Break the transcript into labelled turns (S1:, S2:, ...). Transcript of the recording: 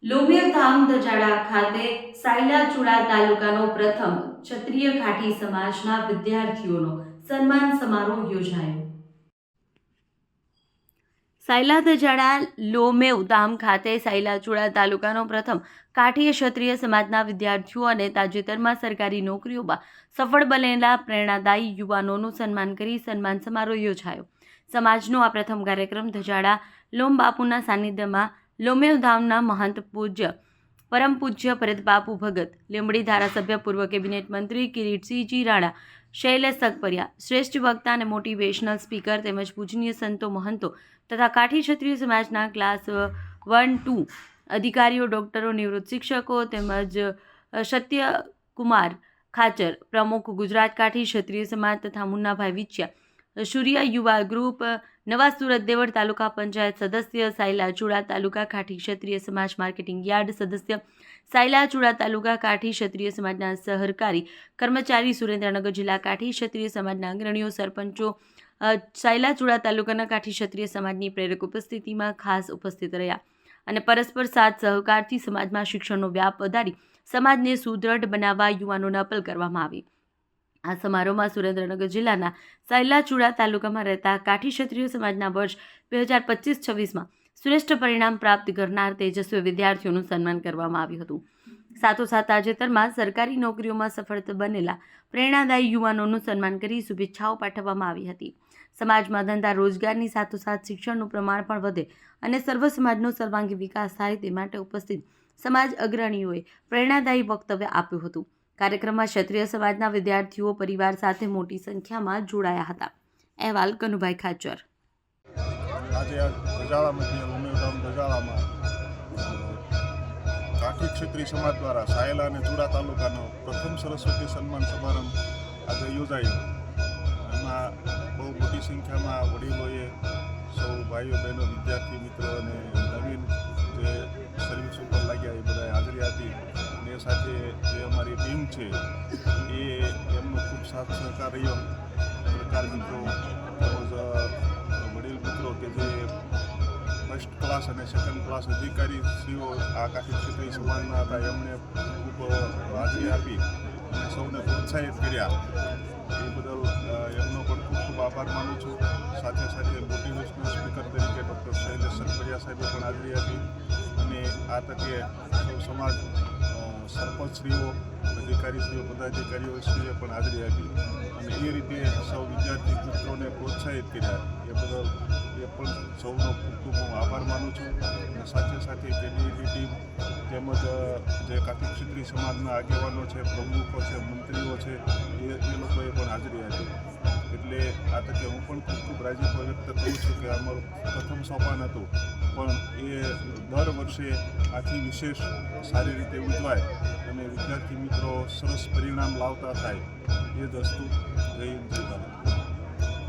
S1: લોમેવ ધામ ધજાડા ખાતે સાયલાચુડા તાલુકાનો પ્રથમ ક્ષત્રિય ઘાટી સમાજના વિદ્યાર્થીઓનો સન્માન સમારોહ યોજાયો. સાયલા ધજાડા લોમેવ ધામ ખાતે સાયલાચુડા તાલુકાનો પ્રથમ કાઠીય ક્ષત્રિય સમાજના વિદ્યાર્થીઓ અને તાજેતરમાં સરકારી નોકરીઓમાં સફળ બનેલા પ્રેરણાદાયી યુવાનોનું સન્માન કરી સન્માન સમારોહ યોજાયો. સમાજનો આ પ્રથમ કાર્યક્રમ ધજાડા લોમ બાપુના સાનિધ્યમાં લોમેવ ધામના મહંત પરમ પૂજ્ય ભરતબાપુ ભગત, લીંબડી ધારાસભ્ય, પૂર્વ કેબિનેટ મંત્રી કિરીટસિંહજી રાણા, શૈલેષ સગપરિયા, શ્રેષ્ઠ વક્તા અને મોટિવેશનલ સ્પીકર તેમજ પૂજનીય સંતો મહંતો તથા કાઠી ક્ષત્રિય સમાજના ક્લાસ 1-2 અધિકારીઓ, ડોક્ટરો, નિવૃત્ત શિક્ષકો તેમજ સત્યકુમાર ખાચર પ્રમુખ, ગુજરાત કાઠી ક્ષત્રિય સમાજ તથા મુન્નાભાઈ વિચ્યા, સૂર્ય યુવા ગ્રુપ, નવા સુરત દેવળ તાલુકા પંચાયત સદસ્ય, સાયલાચુડા તાલુકા કાઠી ક્ષત્રિય સમાજ માર્કેટિંગ યાર્ડ સદસ્ય, સાયલાચુડા તાલુકા કાઠી ક્ષત્રિય સમાજના સહકારી કર્મચારી, સુરેન્દ્રનગર જિલ્લા કાઠી ક્ષત્રિય સમાજના અગ્રણીઓ, સરપંચો સાયલાચુડા તાલુકાના કાઠી ક્ષત્રિય સમાજની પ્રેરક ઉપસ્થિતિમાં ખાસ ઉપસ્થિત રહ્યા અને પરસ્પર સાથ સહકારથી સમાજમાં શિક્ષણનો વ્યાપ વધારી સમાજને સુદૃઢ બનાવવા યુવાનોને અપીલ કરવામાં આવી. આ સમારોહમાં સુરેન્દ્રનગર જિલ્લાના સાયલાચુડા તાલુકામાં રહેતા કાઠી ક્ષત્રિય સમાજના વર્ષ 2025-26માં શ્રેષ્ઠ પરિણામ પ્રાપ્ત કરનાર તેજસ્વી વિદ્યાર્થીઓનું સન્માન કરવામાં આવ્યું હતું. સાથોસાથ તાજેતરમાં સરકારી નોકરીઓમાં સફળ બનેલા પ્રેરણાદાયી યુવાનોનું સન્માન કરી શુભેચ્છાઓ પાઠવવામાં આવી હતી. સમાજમાં ધંધા રોજગારની સાથોસાથ શિક્ષણનું પ્રમાણ પણ વધે અને સર્વ સમાજનો સર્વાંગી વિકાસ થાય તે માટે ઉપસ્થિત સમાજ અગ્રણીઓએ પ્રેરણાદાયી વક્તવ્ય આપ્યું હતું. કાર્યક્રમમાં ક્ષત્રિય સમાજના વિદ્યાર્થીઓ પરિવાર સાથે મોટી સંખ્યામાં જોડાયા હતા. અહેવાલ કનુભાઈ ખાચર.
S2: આજે ધજાળા મધ્ય લોમેવ ધામ ધજાળામાં કાઠી ક્ષત્રિય સમાજ દ્વારા સાયલા અને ચુડા તાલુકાનો પ્રથમ સરસ્વતી સન્માન સમારંભ આજે યોજાયો. એમાં બહુ મોટી સંખ્યામાં વડીલોએ, સૌ ભાઈઓ બહેનો, વિદ્યાર્થી મિત્રો અને નવીન જે સર્વિસ ઉપર લાગ્યા એ બધાએ હાજરી આપી. અને એ સાથે જે અમારી ટીમ છે એ એમનો ખૂબ સાથ સહકાર રહ્યો. પત્રકાર મિત્રો તેમજ વડીલ મિત્રો કે જે ફર્સ્ટ ક્લાસ અને સેકન્ડ ક્લાસ અધિકારીશ્રીઓ આ કાઠી ક્ષત્રિય સમાજના હતા, એમણે ખૂબ હાજરી આપી અને સૌને પ્રોત્સાહિત કર્યા. એ બદલ એમનો પણ ખૂબ ખૂબ આભાર માનું છું. સાથે સાથે મોટિવેશનલ સ્પીકર તરીકે ડૉક્ટર શૈલેષ સગપરિયા સાહેબે પણ હાજરી આપી અને આ તકે સૌ સમાજ સરપંચશ્રીઓ, અધિકારીશ્રીઓ, પદાધિકારીઓશ્રીએ પણ હાજરી આપી અને એ રીતે સૌ વિદ્યાર્થી મિત્રોને પ્રોત્સાહિત કર્યા. એ બદલ એ પણ સૌનો ખૂબ ખૂબ હું આભાર માનું છું. અને સાથે સાથે કેબિનેટની ટીમ તેમજ જે કાઠી ક્ષત્રિય સમાજના આગેવાનો છે, પ્રમુખો છે, મંત્રીઓ છે, એ લોકોએ પણ હાજરી આપી. એટલે આ તકે હું પણ ખૂબ ખૂબ રાજીપો વ્યક્ત કરું છું કે અમારું પ્રથમ સોપાન હતું, પણ એ દર વર્ષે આથી વિશેષ સારી રીતે ઉજવાય અને વિદ્યાર્થી મિત્રો સરસ પરિણામ લાવતા થાય એ જ વસ્તુ. જય હિન્દ, જય ભારત.